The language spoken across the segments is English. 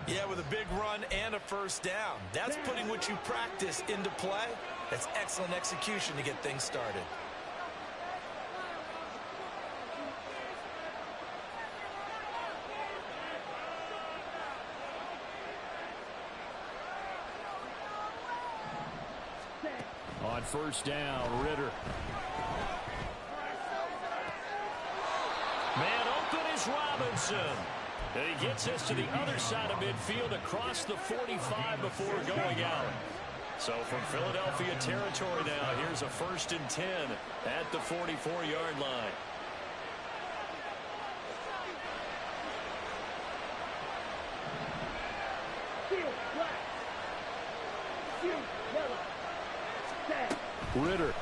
Yeah, with a big run and a first down. That's putting what you practice into play. That's excellent execution to get things started. On first down, Ritter. Man open is Robinson. And he gets us to the other side of midfield across the 45 before going out. So from Philadelphia territory now, here's a 1st and 10 at the 44-yard line. Ritter.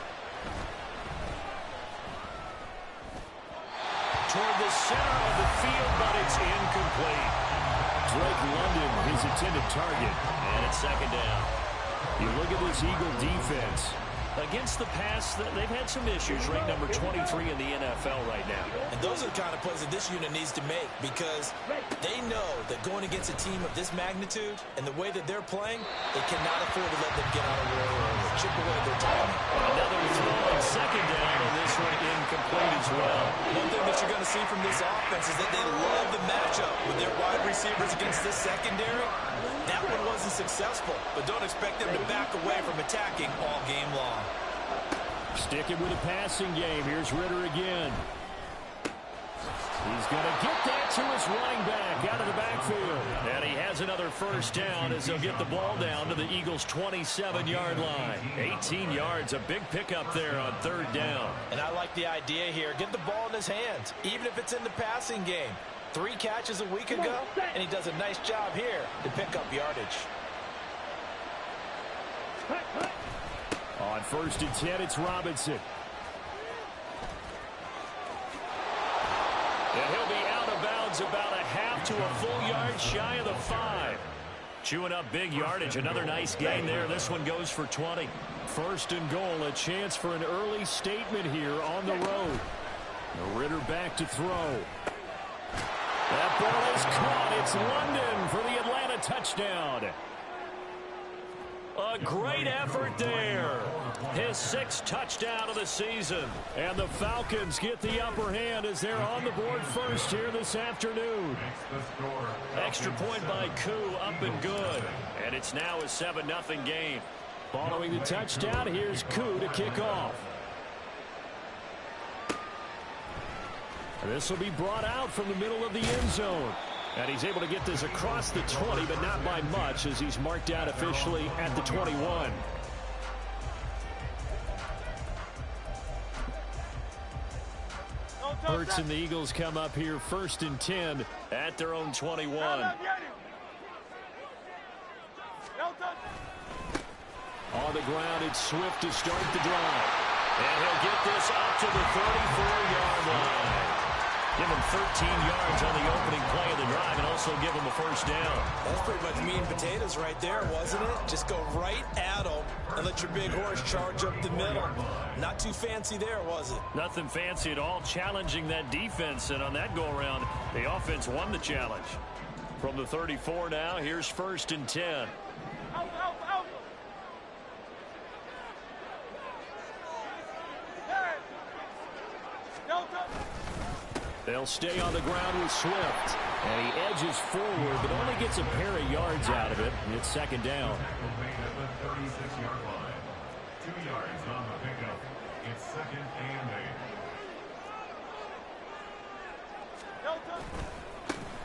Toward the center of the field, but it's incomplete. Drake London, his intended target, and it's 2nd down. You look at this Eagle defense. Against the pass, they've had some issues. Ranked number 23 in the NFL right now. And those are the kind of plays that this unit needs to make because they know that going against a team of this magnitude and the way that they're playing, they cannot afford to let them get on a roll or chip away their time. Another throw on 2nd down, and this one incomplete as well. One thing that you're going to see from this offense is that they love the matchup with their wide receivers against this secondary. That one wasn't successful, but don't expect them to back away from attacking all game long. Sticking with a passing game. Here's Ritter again. He's going to get that to his running back out of the backfield. And he has another 1st down as they'll get the ball down to the Eagles' 27-yard line. 18 yards, a big pickup there on 3rd down. And I like the idea here. Get the ball in his hands, even if it's in the passing game. 3 catches a week ago, and he does a nice job here to pick up yardage. On 1st and 10, it's Robinson. And he'll be out of bounds about a half to a full yard shy of the 5. Chewing up big yardage. Another nice gain there. This one goes for 20. 1st and goal, a chance for an early statement here on the road. The Ritter back to throw. That ball is caught. It's London for the Atlanta touchdown. A great effort there. His 6th touchdown of the season. And the Falcons get the upper hand as they're on the board first here this afternoon. Extra point by Koo, up and good. And it's now a 7-0 game. Following the touchdown, here's Koo to kick off. This will be brought out from the middle of the end zone. And he's able to get this across the 20, but not by much as he's marked out officially at the 21. Hurts and the Eagles come up here 1st and 10 at their own 21. On the ground, it's Swift to start the drive. And he'll get this up to the 34-yard line. Give him 13 yards on the opening play of the drive and also give him a 1st down. That's pretty much meat and potatoes right there, wasn't it? Just go right at him and let your big horse charge up the middle. Not too fancy there, was it? Nothing fancy at all, challenging that defense. And on that go-around, the offense won the challenge. From the 34 now, here's 1st and 10. They'll stay on the ground with Swift. And he edges forward, but only gets a pair of yards out of it. It's 2nd down. 36-yard line. 2 yards on the pickup. It's 2nd and 8.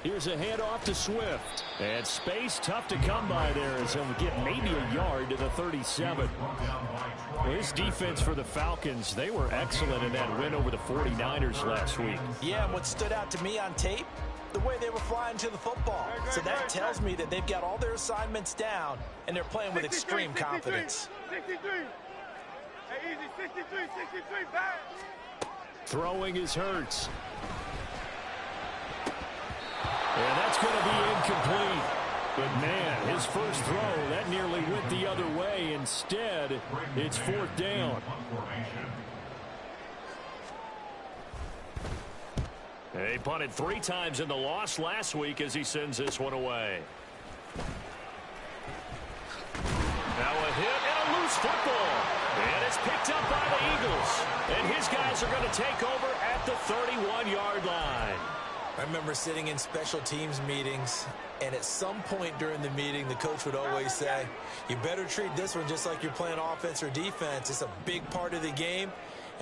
Here's a handoff to Swift. And space tough to come by there as he'll get maybe a yard to the 37. Well, this defense for the Falcons, they were excellent in that win over the 49ers last week. Yeah, and what stood out to me on tape, the way they were flying to the football. So that tells me that they've got all their assignments down, and they're playing with extreme confidence. 63. Hey, easy, 63, back. Throwing is Hurts. And that's going to be incomplete. But, man, his first throw, that nearly went the other way. Instead, it's 4th down. He punted 3 times in the loss last week as he sends this one away. Now a hit and a loose football. And it's picked up by the Eagles. And his guys are going to take over at the 31-yard line. I remember sitting in special teams meetings, and at some point during the meeting, the coach would always say, you better treat this one just like you're playing offense or defense. It's a big part of the game,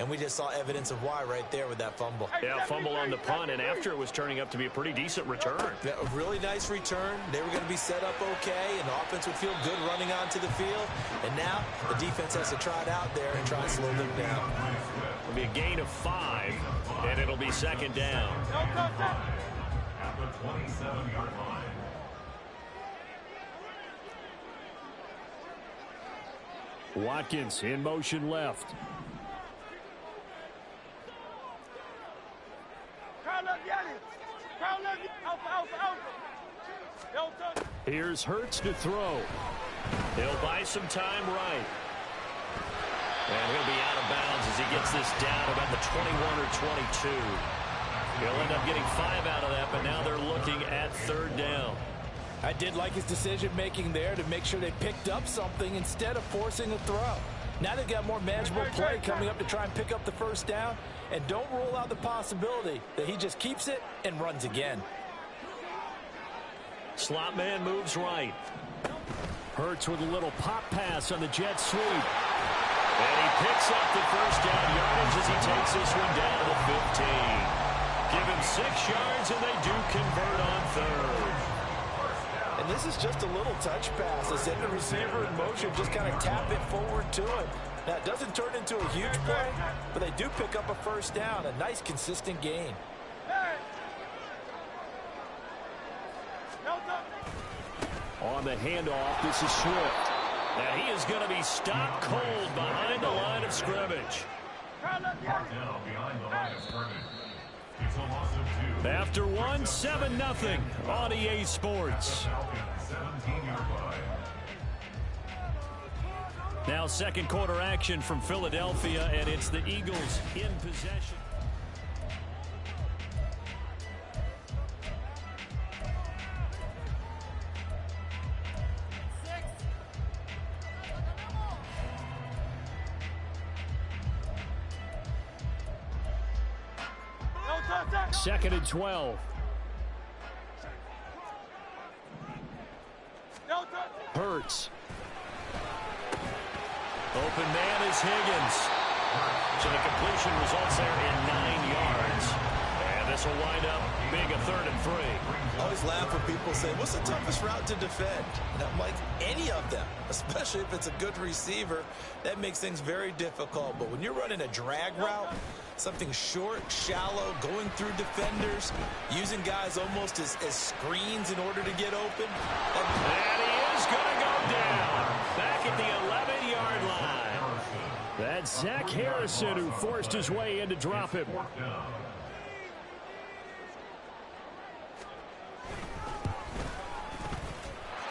and we just saw evidence of why right there with that fumble. Yeah, fumble on the punt, and after it was turning up to be a pretty decent return. Yeah, a really nice return. They were going to be set up okay, and the offense would feel good running onto the field. And now the defense has to try it out there and try and slow them down. It'll be a gain of 5, and it'll be second down. At the 27-yard line. Watkins in motion left. Here's Hurts to throw. He'll buy some time right. And he'll be out of bounds as he gets this down about the 21 or 22. He'll end up getting 5 out of that, but now they're looking at third down. I did like his decision-making there to make sure they picked up something instead of forcing a throw. Now they've got more manageable play coming up to try and pick up the first down, and don't rule out the possibility that he just keeps it and runs again. Slot man moves right. Hurts with a little pop pass on the jet sweep. And he picks up the first down yardage as he takes this one down to the 15. Give him 6 yards, and they do convert on third. And this is just a little touch pass. They send the receiver in motion, just kind of tap it forward to him. Now, it doesn't turn into a huge play, but they do pick up a first down, a nice, consistent gain. On the handoff, this is Swift. Now he is going to be stopped cold behind the line of scrimmage. Now behind the line of scrimmage. It's a loss of 2. After 1, 7-0 on EA Sports. 17-yard line. Now second quarter action from Philadelphia, and it's the Eagles in possession. Second and 12. Hurts. Open man is Higgins. So the completion results there in 9 yards. And this will wind up being a 3rd and 3. I always laugh when people say, what's the toughest route to defend? And I'm like, any of them, especially if it's a good receiver. That makes things very difficult. But when you're running a drag route, something short, shallow, going through defenders, using guys almost as screens in order to get open. And he is going to go down back at the 11-yard line. That's Zach Harrison who forced his way in to drop him.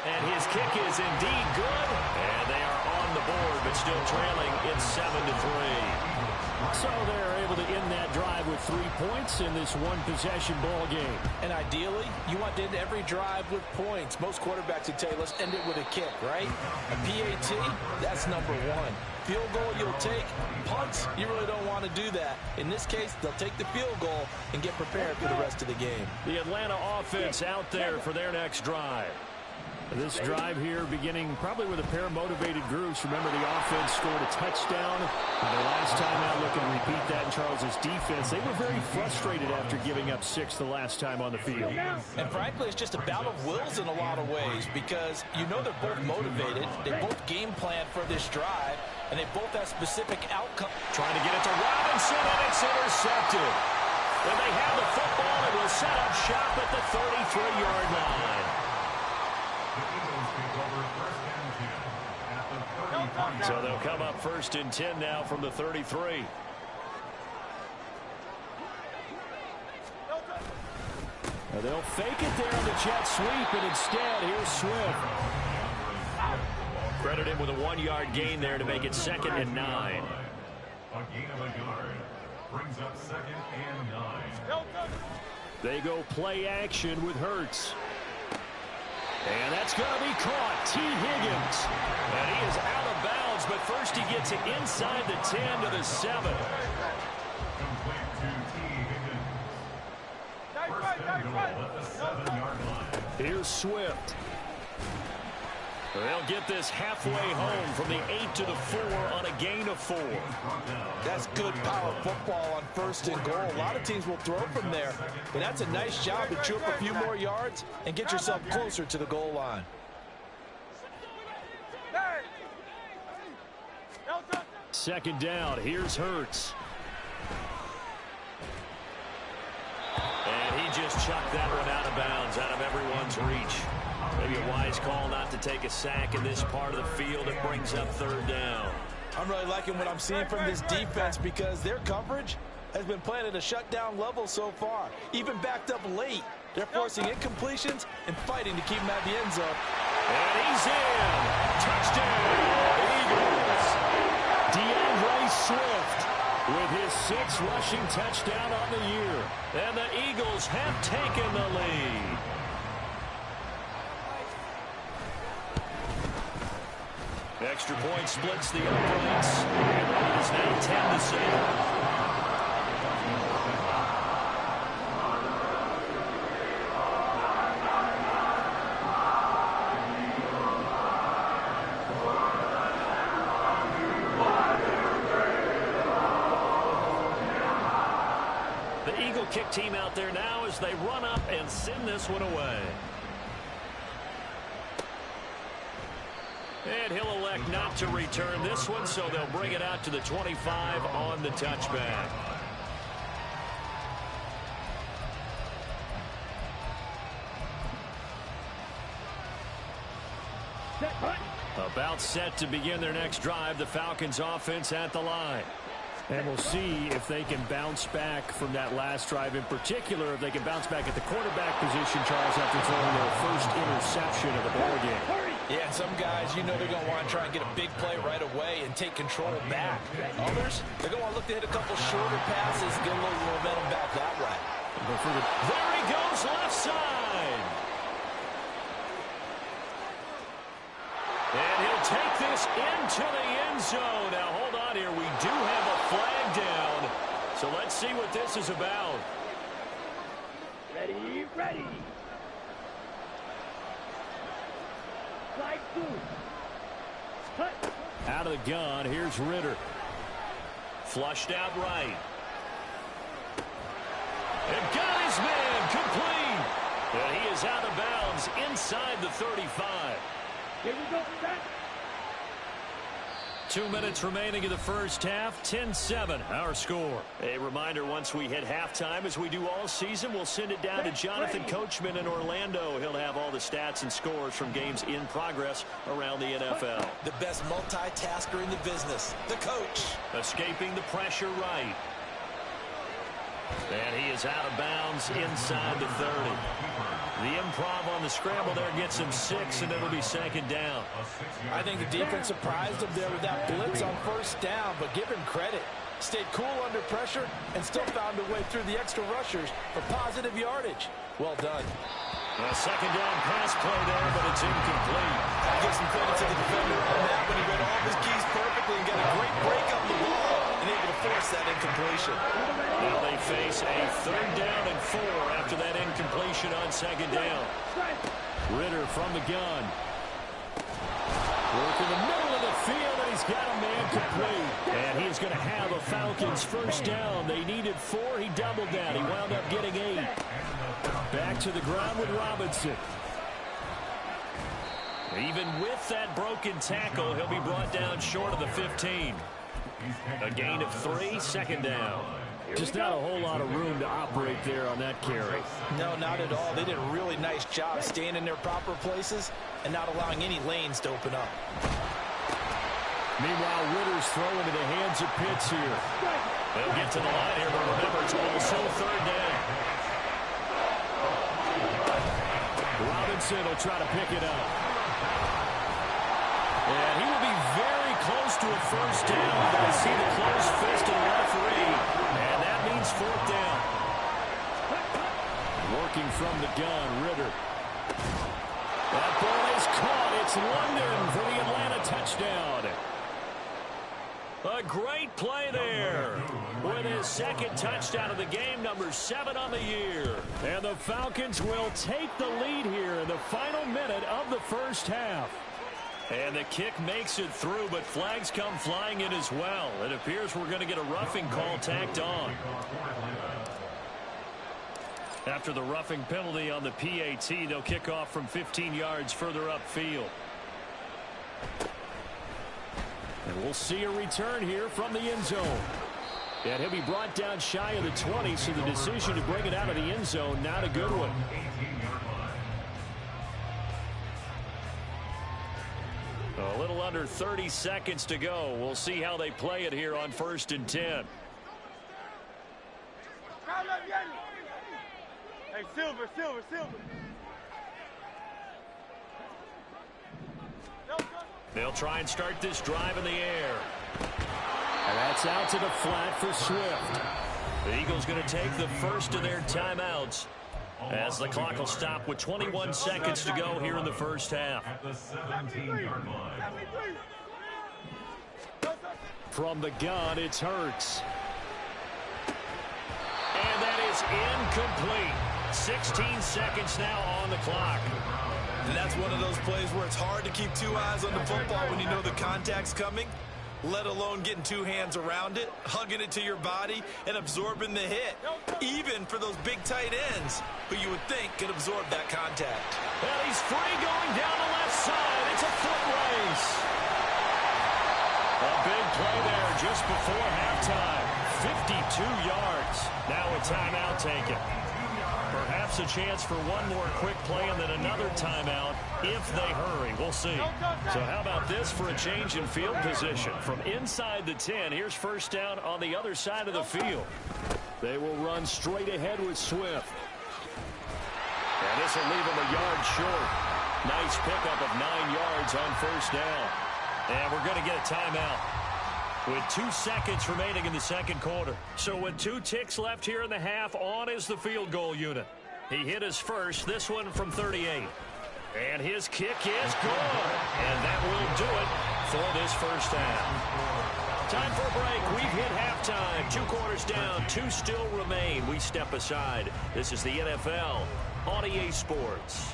And his kick is indeed good. And they are on the board, but still trailing. It's 7-3. So they're able to end that drive with 3 points in this one-possession ball game. And ideally, you want to end every drive with points. Most quarterbacks would tell you, let's end it with a kick, right? A PAT, that's number 1. Field goal you'll take. Punts, you really don't want to do that. In this case, they'll take the field goal and get prepared for the rest of the game. The Atlanta offense out there for their next drive. This drive here beginning probably with a pair of motivated groups. Remember, the offense scored a touchdown. And the last time out, looking to repeat that in Charles's defense. They were very frustrated after giving up 6 the last time on the field. And frankly, it's just a battle of wills in a lot of ways because you know they're both motivated. They both game plan for this drive, and they both have specific outcomes. Trying to get it to Robinson, and it's intercepted. And they have the football and will set up shop at the 33-yard line. So they'll come up 1st and 10 now from the 33. Now they'll fake it there on the jet sweep, and instead, here's Swift. Credit him with a 1-yard gain there to make it 2nd and 9. A gain of a yard brings up 2nd and 9. They go play action with Hurts. And that's going to be caught. T. Higgins. And he is out of bounds, but first he gets it inside the 10 to the 7. Complete to T. Higgins. First and goal at the 7-yard line. Here's Swift. They'll get this halfway home from the 8 to the 4 on a gain of 4. That's good power football on first and goal. A lot of teams will throw from there, but that's a nice job to chew up a few more yards and get yourself closer to the goal line. Second down, here's Hurts. And he just chucked that one out of bounds, out of everyone's reach. Maybe a wise call not to take a sack in this part of the field. It brings up third down. I'm really liking what I'm seeing from this defense because their coverage has been playing at a shutdown level so far. Even backed up late, they're forcing incompletions and fighting to keep him at the end zone. And he's in. Touchdown, Eagles. DeAndre Swift with his 6th rushing touchdown on the year. And the Eagles have taken the lead. Extra point splits the uprights. And it is now 10 to 7. The Eagle kick team out there now as they run up and send this one away. And he'll elect not to return this one, so they'll bring it out to the 25 on the touchback. About set to begin their next drive, the Falcons offense at the line. And we'll see if they can bounce back from that last drive. In particular, if they can bounce back at the quarterback position, Charles, after throwing their first interception of the ballgame. Yeah, some guys, you know they're going to want to try and get a big play right away and take control back. Others, they're going to want to look to hit a couple shorter passes, get a little momentum back that way. There he goes, left side. And he'll take this into the end zone. Now, hold on here. We do have a flag down. So let's see what this is about. Ready, ready. Flag 2. Cut. Out of the gun, here's Ritter. Flushed out right. And got his man complete. And he is out of bounds inside the 35. Here we go, set. 2 minutes remaining in the first half, 10-7, our score. A reminder, once we hit halftime, as we do all season, we'll send it down to Jonathan Coachman in Orlando. He'll have all the stats and scores from games in progress around the NFL. The best multitasker in the business, the coach. Escaping the pressure right. And he is out of bounds inside the 30. The improv on the scramble there gets him 6, and it'll be second down. I think the defense surprised him there with that blitz on first down, but give him credit. Stayed cool under pressure and still found a way through the extra rushers for positive yardage. Well done. A second down pass play there, but it's incomplete. I give some credit to the defender on that when he read all of his keys perfectly and got a great break on the ball and able to force that incompletion. Now they face a third down and 4 after that incompletion on second down. Ritter from the gun. Work in the middle of the field, and he's got a man complete. And he's going to have a Falcons first down. They needed 4. He doubled that. He wound up getting 8. Back to the ground with Robinson. Even with that broken tackle, he'll be brought down short of the 15. A gain of 3, second down. Just not a whole lot of room to operate there on that carry. No, not at all. They did a really nice job staying in their proper places and not allowing any lanes to open up. Meanwhile, Ritter's throwing into the hands of Pitts here. They'll get to the line here, but remember, it's also third down. Robinson will try to pick it up. And he will be very close to a first down. But I see the closed fist of the referee. And that means fourth down. Working from the gun, Ritter. That ball is caught. It's London for the Atlanta touchdown. A great play there with his second touchdown of the game, number 7 on the year. And the Falcons will take the lead here in the final minute of the first half. And the kick makes it through, but flags come flying in as well. It appears we're going to get a roughing call tacked on. After the roughing penalty on the PAT, they'll kick off from 15 yards further upfield. And we'll see a return here from the end zone. And he'll be brought down shy of the 20, so the decision to bring it out of the end zone, not a good one. A little under 30 seconds to go. We'll see how they play it here on 1st and 10. Hey, Silver. They'll try and start this drive in the air. And that's out to the flat for Swift. The Eagles going to take the first of their timeouts as the clock will stop with 21 seconds to go here in the first half. At the 17-yard line. From the gun, it's Hurts. And that is incomplete. 16 seconds now on the clock. And that's one of those plays where it's hard to keep 2 eyes on the football when you know the contact's coming, let alone getting 2 hands around it, hugging it to your body, and absorbing the hit, even for those big tight ends who you would think could absorb that contact. And he's free going down the left side. It's a foot race. A big play there just before halftime. 52 yards. Now a timeout taken. Perhaps a chance for one more quick play and then another timeout if they hurry. We'll see. So how about this for a change in field position? From inside the 10, here's first down on the other side of the field. They will run straight ahead with Swift. And this will leave him a yard short. Nice pickup of 9 yards on first down. And we're going to get a timeout with 2 seconds remaining in the second quarter. So with 2 ticks left here in the half, on is the field goal unit. He hit his first, this one from 38. And his kick is good. And that will do it for this first half. Time for a break. We've hit halftime. 2 quarters down, 2 still remain. We step aside. This is the NFL on EA Sports.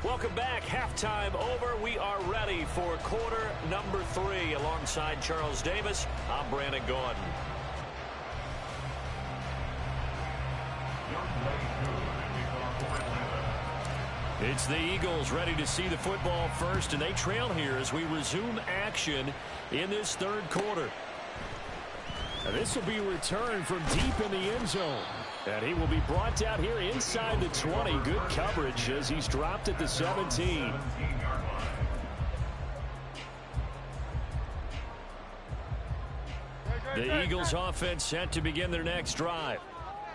Welcome back. Halftime over. We are ready for quarter number 3. Alongside Charles Davis, I'm Brandon Gordon. It's the Eagles ready to see the football first, and they trail here as we resume action in this third quarter. And this will be returned from deep in the end zone. And he will be brought down here inside the 20. Good coverage as he's dropped at the 17. The Eagles offense set to begin their next drive.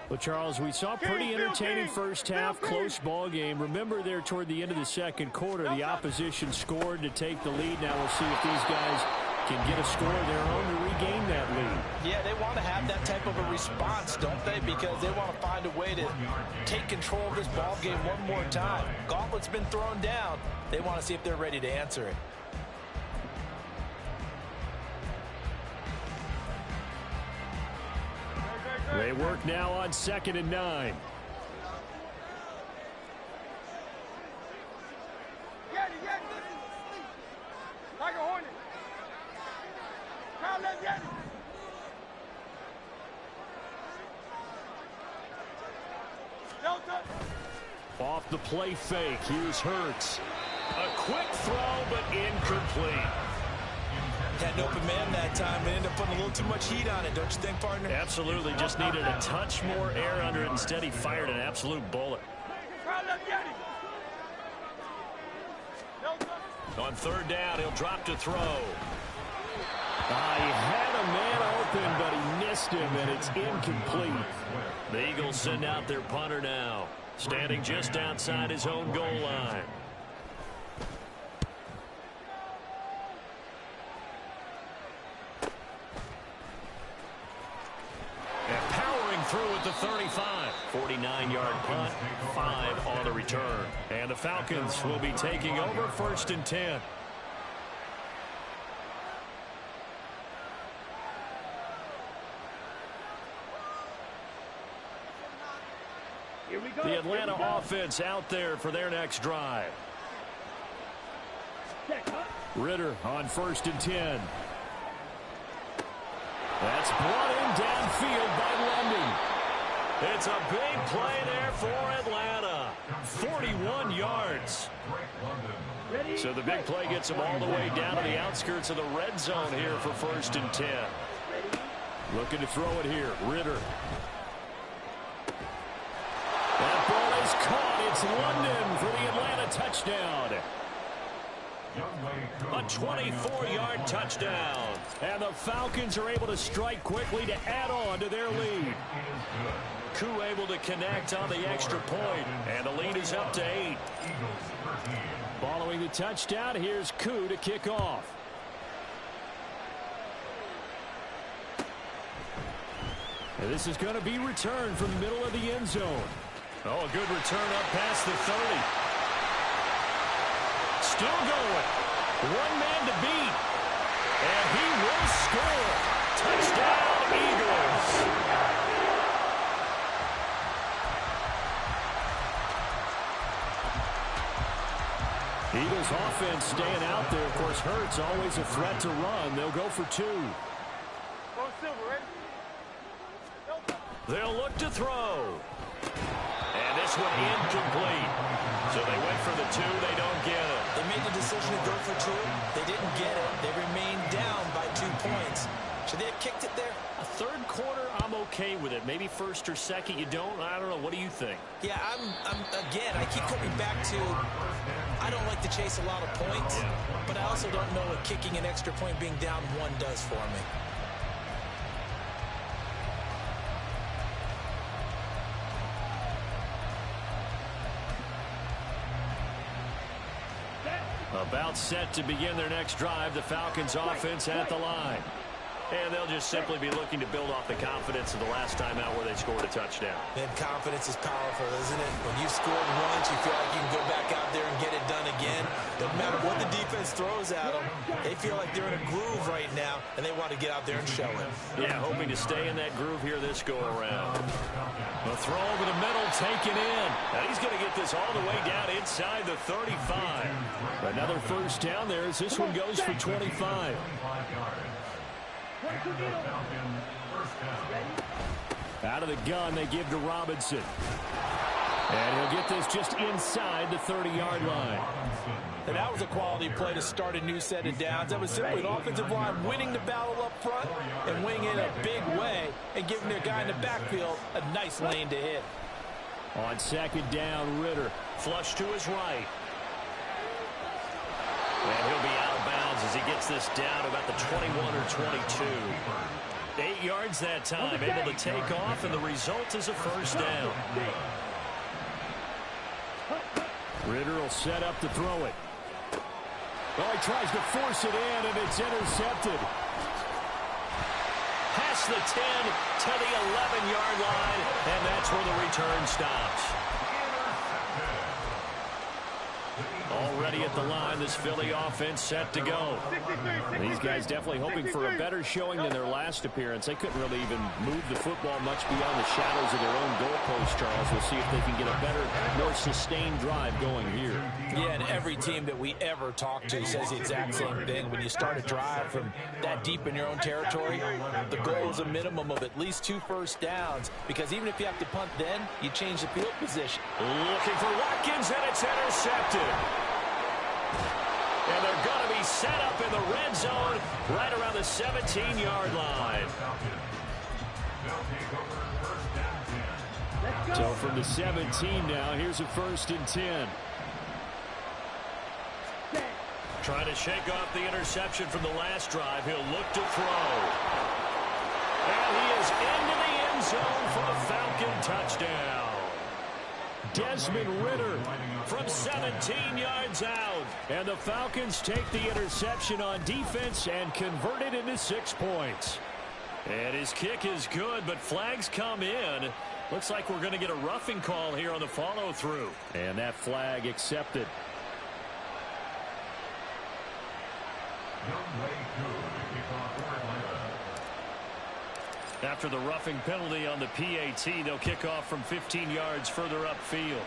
Well, Charles, we saw a pretty entertaining first half, close ball game. Remember there toward the end of the second quarter, the opposition scored to take the lead. Now we'll see if these guys can get a score of their own to regain that lead. Yeah, they want to have that type of a response, don't they? Because they want to find a way to take control of this ball game one more time. Gauntlet's been thrown down. They want to see if they're ready to answer it. They work now on 2nd and 9. Like a hornet. Off the play fake, here's Hurts. A quick throw, but incomplete. Had an open man that time and ended up putting a little too much heat on it, don't you think, partner? Absolutely, just needed a touch more air under it. Instead, he fired an absolute bullet. On 3rd down, he'll drop to throw. He had a man open, but he missed him, and it's incomplete. The Eagles send out their punter now, standing just outside his own goal line. through at the 35. 49-yard punt, 5 on the return. And the Falcons will be taking over 1st and 10. Here we go. The Atlanta offense out there for their next drive. Ritter on 1st and 10. That's brought in downfield by London. It's a big play there for Atlanta. 41 yards. So the big play gets them all the way down to the outskirts of the red zone here for 1st and 10. Looking to throw it here. Ritter. That ball is caught. It's London for the Atlanta touchdown. A 24-yard touchdown. And the Falcons are able to strike quickly to add on to their lead. Koo able to connect on the extra point. And the lead is up to 8. Following the touchdown, here's Koo to kick off. And this is going to be returned from the middle of the end zone. Oh, a good return up past the 30. Still going. One man to beat. And he will score. Touchdown, Eagles. Eagles offense staying out there. Of course, Hurts always a threat to run. They'll go for 2. Go Silver, ready? They'll look to throw. And this one incomplete. So they went for the 2. They don't get it. They made the decision to go for 2. They didn't get it. They remained down by 2 points. Should they have kicked it there? A third quarter, I'm okay with it. Maybe first or second, you don't. I don't know. What do you think? Yeah, again, I keep coming back to I don't like to chase a lot of points, but I also don't know what kicking an extra point being down 1 does for me. About set to begin their next drive. The Falcons offense at the line. And they'll just simply be looking to build off the confidence of the last time out where they scored a touchdown. And confidence is powerful, isn't it? When you've scored once, you feel like you can go back out there and get it done again. No matter what the defense throws at them, they feel like they're in a groove right now, and they want to get out there and show it. Yeah, hoping to stay in that groove here this go-around. The throw over the middle, taken in. And he's going to get this all the way down inside the 35. Another first down there as this one goes for 25. Out of the gun, they give to Robinson. And he'll get this just inside the 30-yard line. And that was a quality play to start a new set of downs. That was simply an offensive line winning the battle up front and winning it in a big way and giving their guy in the backfield a nice lane to hit. On 2nd down, Ritter. Flush to his right. And he'll be out of bounds as he gets this down about the 21 or 22. 8 yards that time, able to take off, and the result is a first down. Ritter will set up to throw it. Oh, he tries to force it in, and it's intercepted. Past the 10 to the 11-yard line, and that's where the return stops. Already at the line, this Philly offense set to go. These guys definitely hoping for a better showing than their last appearance. They couldn't really even move the football much beyond the shadows of their own goalpost, Charles. We'll see if they can get a better, more sustained drive going here. Yeah, and every team that we ever talk to says the exact same thing. When you start a drive from that deep in your own territory, the goal is a minimum of at least 2 first downs, because even if you have to punt then, you change the field position. Looking for Watkins, and it's intercepted. And they're going to be set up in the red zone right around the 17-yard line. So from the 17 now, here's a 1st and 10. Trying to shake off the interception from the last drive. He'll look to throw. And he is into the end zone for a Falcon touchdown. Desmond Ritter from 17 yards out. And the Falcons take the interception on defense and convert it into 6 points. And his kick is good, but flags come in. Looks like we're going to get a roughing call here on the follow-through. And that flag accepted. After the roughing penalty on the PAT, they'll kick off from 15 yards further upfield.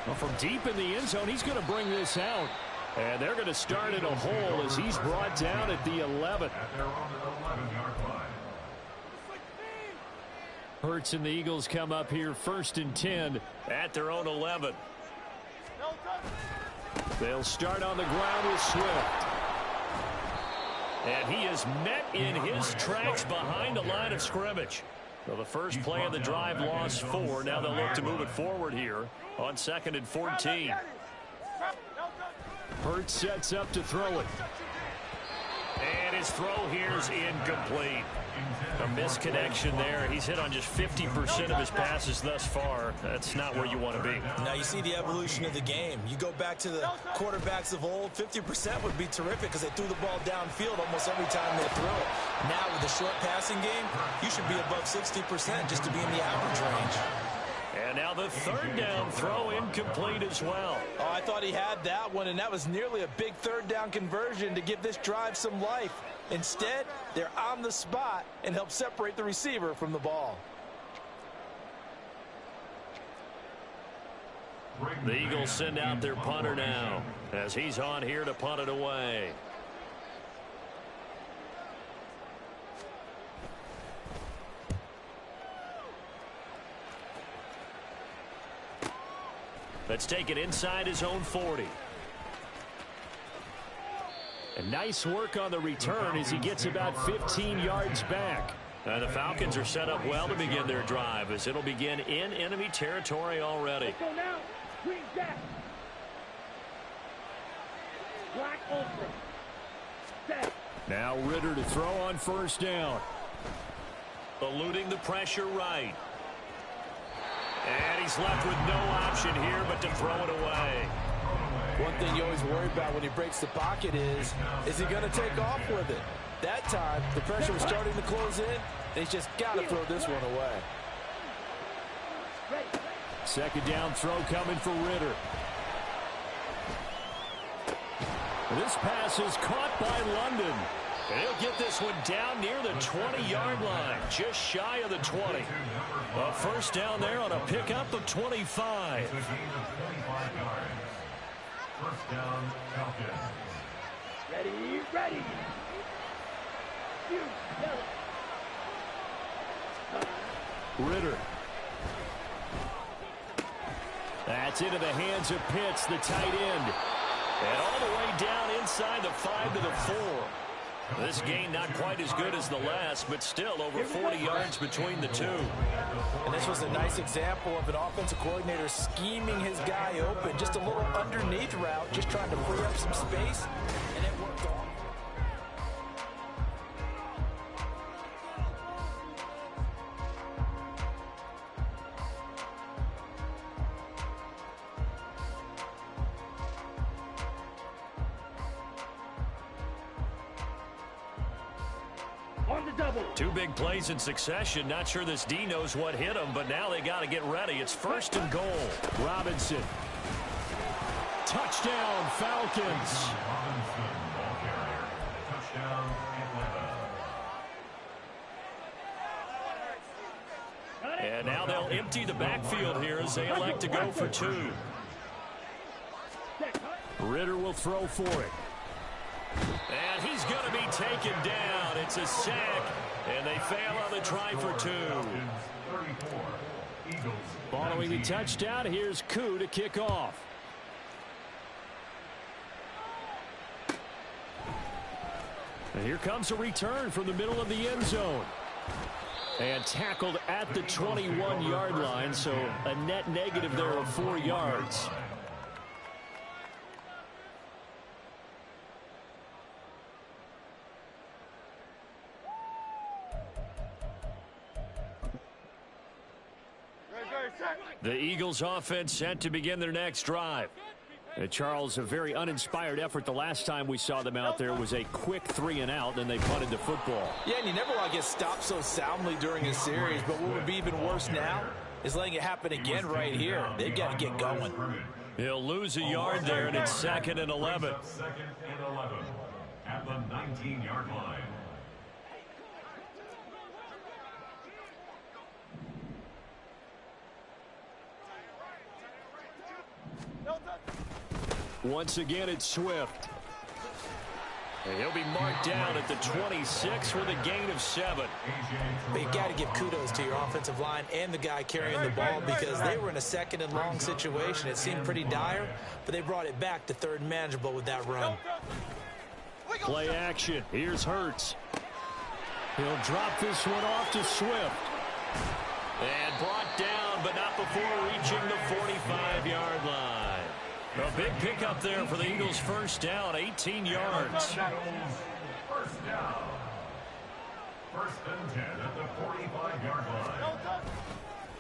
Well, from deep in the end zone, he's going to bring this out. And they're going to start in a hole as he's brought down at the 11. Hurts and the Eagles come up here 1st and 10 at their own 11. They'll start on the ground with Swift. And he is met in his tracks behind the line of scrimmage. So the first play of the drive lost 4. Now they'll look to move it forward here on 2nd and 14. Hurts sets up to throw it. And his throw here is incomplete. A misconnection there. He's hit on just 50% of his passes thus far. That's not where you want to be. Now you see the evolution of the game. You go back to the quarterbacks of old, 50% would be terrific because they threw the ball downfield almost every time they throw it. Now with the short passing game, you should be above 60% just to be in the average range. And now the 3rd down throw incomplete as well. Oh, I thought he had that one, and that was nearly a big 3rd down conversion to give this drive some life. Instead, they're on the spot and help separate the receiver from the ball. The Eagles send out their punter now as he's on here to punt it away. Let's take it inside his own 40. And nice work on the return as he gets about 15 yards back. And the Falcons are set up well to begin their drive as it'll begin in enemy territory already. Let's go now. Green jack. Black ultra. Set. Now Ritter to throw on 1st down. Eluding the pressure right. And he's left with no option here but to throw it away. One thing you always worry about when he breaks the pocket is he going to take off with it? That time, the pressure was starting to close in, and he's just got to throw this one away. 2nd down throw coming for Ritter. This pass is caught by London. And he'll get this one down near the 20-yard line, just shy of the 20. A 1st down there on a pickup of 25. 1st down, Falcons. Ready, ready. Ritter. That's into the hands of Pitts, the tight end. And all the way down inside the 5 to the 4. This gain not quite as good as the last, but still over 40 yards between the two. And this was a nice example of an offensive coordinator scheming his guy open. Just a little underneath route, just trying to free up some space, and it worked off. On the double. 2 big plays in succession. Not sure this D knows what hit him, but now they got to get ready. It's 1st and goal. Robinson. Touchdown, Falcons. Robinson, ball carrier. Touchdown, Atlanta. And now they'll empty the backfield here as they elect to go for 2. Ritter will throw for it. And he's going to be taken down. It's a sack, and they fail on the try for 2. Following the touchdown, here's Koo to kick off. And here comes a return from the middle of the end zone. And tackled at the 21-yard line, so a net negative there of 4 yards. The Eagles offense set to begin their next drive. Charles, a very uninspired effort. The last time we saw them out there was a quick 3-and-out, and they punted the football. Yeah, and you never want to get stopped so soundly during a series, but what would be even worse now is letting it happen again right here. They've got to get going. He'll lose a yard there, and it's 2nd and 11. 2nd and 11 at the 19-yard line. Once again, it's Swift. And he'll be marked down at the 26 with a gain of 7. But you got to give kudos to your offensive line and the guy carrying the ball because they were in a 2nd and long situation. It seemed pretty dire, but they brought it back to 3rd and manageable with that run. Play action. Here's Hurts. He'll drop this one off to Swift. And brought down, but not before reaching the 45-yard line. A big pickup there for the Eagles. First down, 18 yards. First down. 1st and 10 at the 45-yard line.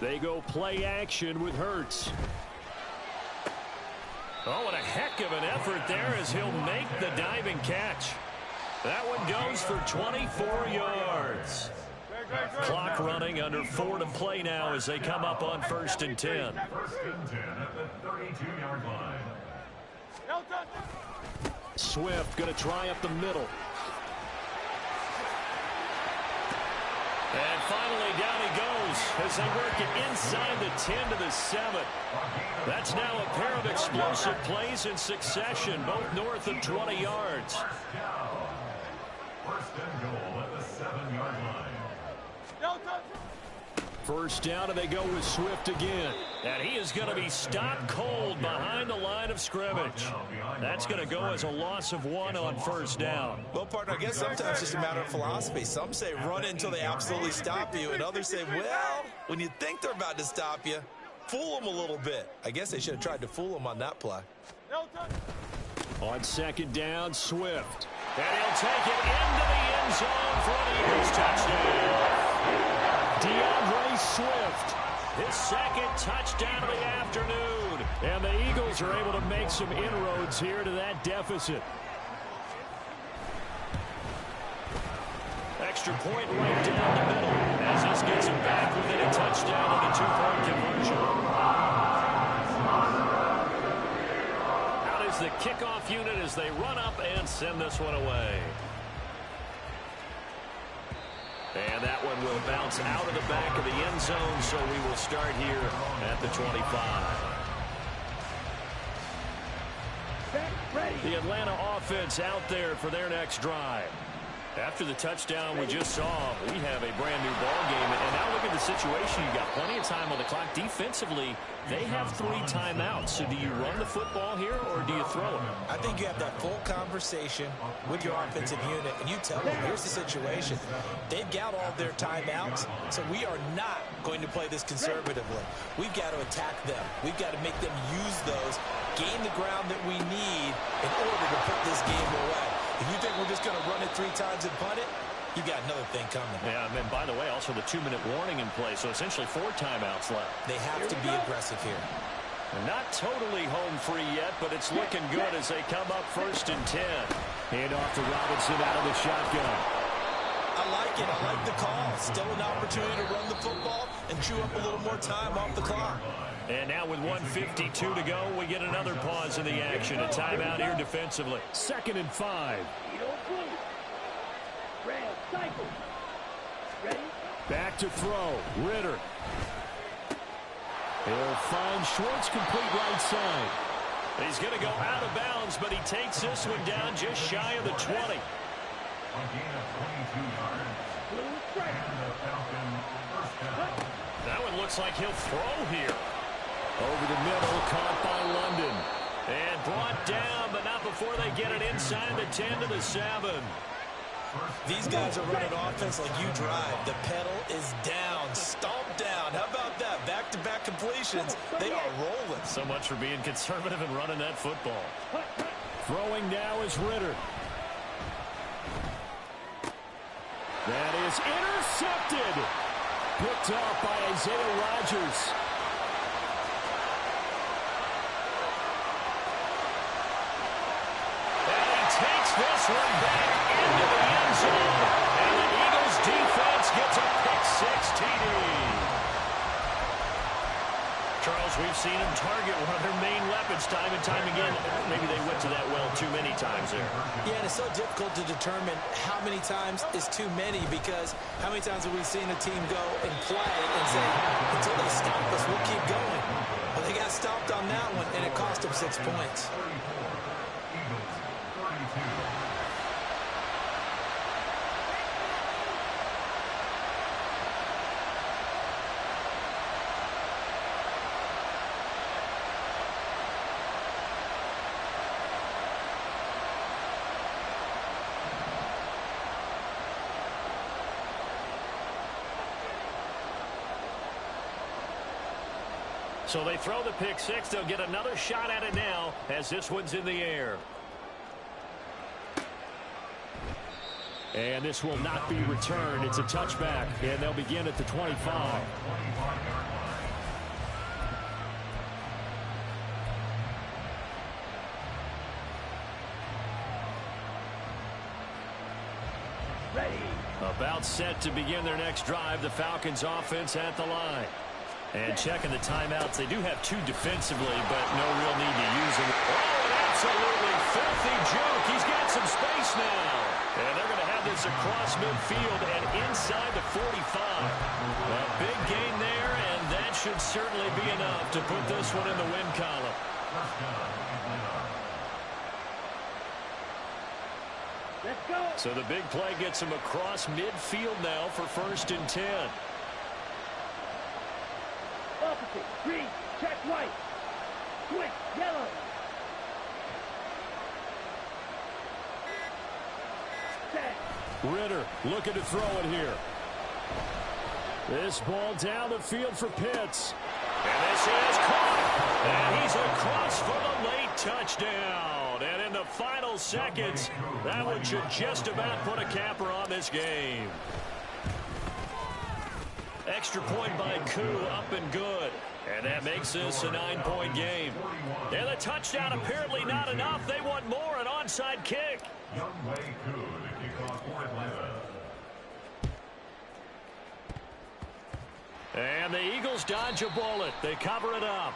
They go play action with Hurts. Oh, what a heck of an effort there as he'll make the diving catch. That one goes for 24 yards. Clock running, under 4 to play now as they come up on 1st and 10. 1st and 10 at the 32-yard line. Swift going to try up the middle. And finally down he goes as they work it inside the 10 to the 7. That's now a pair of explosive plays in succession, both north of 20 yards. 1st and goal at the 7-yard line. First down, and they go with Swift again. And he is going to be stopped cold behind the line of scrimmage. That's going to go as a loss of 1 on 1st down. Well, partner, I guess sometimes it's just a matter of philosophy. Some say run it until they absolutely stop you, and others say, well, when you think they're about to stop you, fool them a little bit. I guess they should have tried to fool them on that play. On 2nd down, Swift. And he'll take it into the end zone for an Eagles touchdown. DeAndre Swift, his 2nd touchdown of the afternoon. And the Eagles are able to make some inroads here to that deficit. Extra point right down the middle as this gets him back within a touchdown on the 2-point conversion. Out is the kickoff unit as they run up and send this one away. And that one will bounce out of the back of the end zone, so we will start here at the 25. The Atlanta offense out there for their next drive. After the touchdown we just saw, we have a brand-new ball game. And now look at the situation. You've got plenty of time on the clock. Defensively, they have 3 timeouts. So do you run the football here, or do you throw it? I think you have that full conversation with your offensive unit, and you tell them, here's the situation. They've got all their timeouts, so we are not going to play this conservatively. We've got to attack them. We've got to make them use those, gain the ground that we need in order to put this game away. If you think we're just going to run it 3 times and punt it, you got another thing coming. Yeah, and by the way, also the 2-minute warning in play, so essentially 4 timeouts left. They have to be aggressive here. And not totally home free yet, but it's looking good as they come up 1st and 10. Hand off to Robinson out of the shotgun. I like it. I like the call. Still an opportunity to run the football and chew up a little more time off the clock. And now with 1:52 to go, we get another pause in the action. A timeout here defensively. 2nd and 5. Back to throw. Ritter. He'll find Schwartz complete right side. He's going to go out of bounds, but he takes this one down just shy of the 20. A gain of 22 yards. And the Falcon first down. That one looks like he'll throw here. Over the middle, caught by London. And brought down, but not before they get it inside the 10 to the 7. These guys are running offense like you drive. The pedal is down, stomped down. How about that? Back-to-back completions. They are rolling. So much for being conservative and running that football. Throwing now is Ritter. That is intercepted. Picked up by Isaiah Rodgers. one back into the end zone. And the Eagles defense gets a pick-six TD. Charles, we've seen them target one of their main weapons time and time again. Maybe they went to that well too many times there. Yeah, and it's so difficult to determine how many times is too many, because how many times have we seen a team go and play and say, until they stop us, we'll keep going. Well, they got stopped on that one, and it cost them 6 points. So they throw the pick six. They'll get another shot at it now as this one's in the air. And this will not be returned. It's a touchback, and they'll begin at the 25. Ready. About set to begin their next drive. The Falcons offense at the line. And checking the timeouts. They do have two defensively, but no real need to use them. Oh, an absolutely filthy joke. He's got some space now. And they're going to have this across midfield and inside the 45. A big gain there, and that should certainly be enough to put this one in the win column. Let's go. So the big play gets him across midfield now for 1st and 10. Opposite. Green. Check white. Switch. Yellow. Set. Ritter looking to throw it here. This ball down the field for Pitts. And this is caught. And he's across for the late touchdown. And in the final seconds, that one should just about put a capper on this game. Extra point by Koo, up and good. And that makes this a 9-point game. And the touchdown apparently not enough. They want more, an onside kick. Youngway Koo to kick off for Atlanta. And the Eagles dodge a bullet. They cover it up.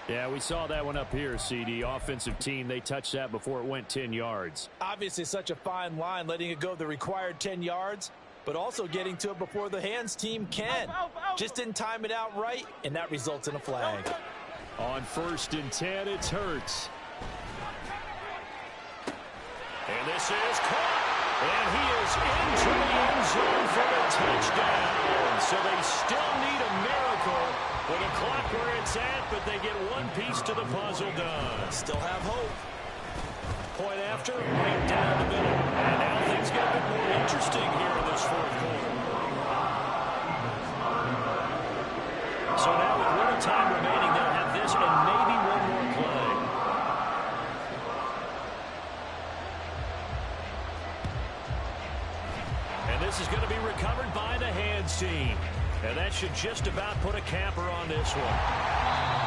Yeah, we saw that one up here, CD. Offensive team, they touched that before it went 10 yards. Obviously such a fine line, letting it go the required 10 yards, but also getting to it before the hands team can. Just didn't time it out right, and that results in a flag. On 1st and 10, it's Hurts. And this is caught. And he is into the end zone for a touchdown. So they still need a miracle with the clock where it's at, but they get one piece to the puzzle done. Still have hope. Point after, right down the middle. And now things get a bit more interesting here in this 4th quarter. So now with little time remaining, they'll have this and maybe one more play. And this is going to be recovered by the hands team. And that should just about put a capper on this one.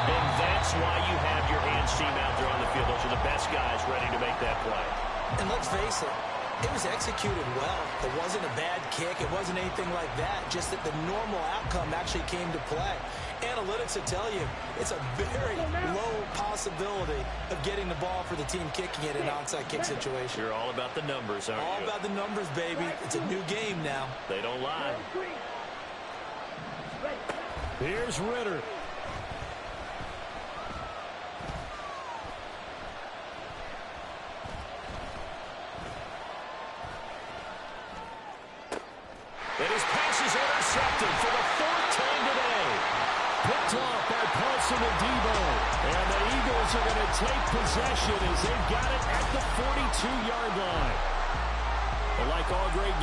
And that's why you have your hands team out there on the field. Those are the best guys ready to make that play. And let's face it, it was executed well. It wasn't a bad kick. It wasn't anything like that. Just that the normal outcome actually came to play. Analytics will tell you it's a very low possibility of getting the ball for the team kicking it in an onside kick situation. You're all about the numbers, aren't you? All about the numbers, baby. It's a new game now. They don't lie. Ready. Here's Ritter. And his pass is intercepted for the 4th time today. Picked off by Paulson and Debo. And the Eagles are going to take possession as they've got it at the 42-yard line. But like all great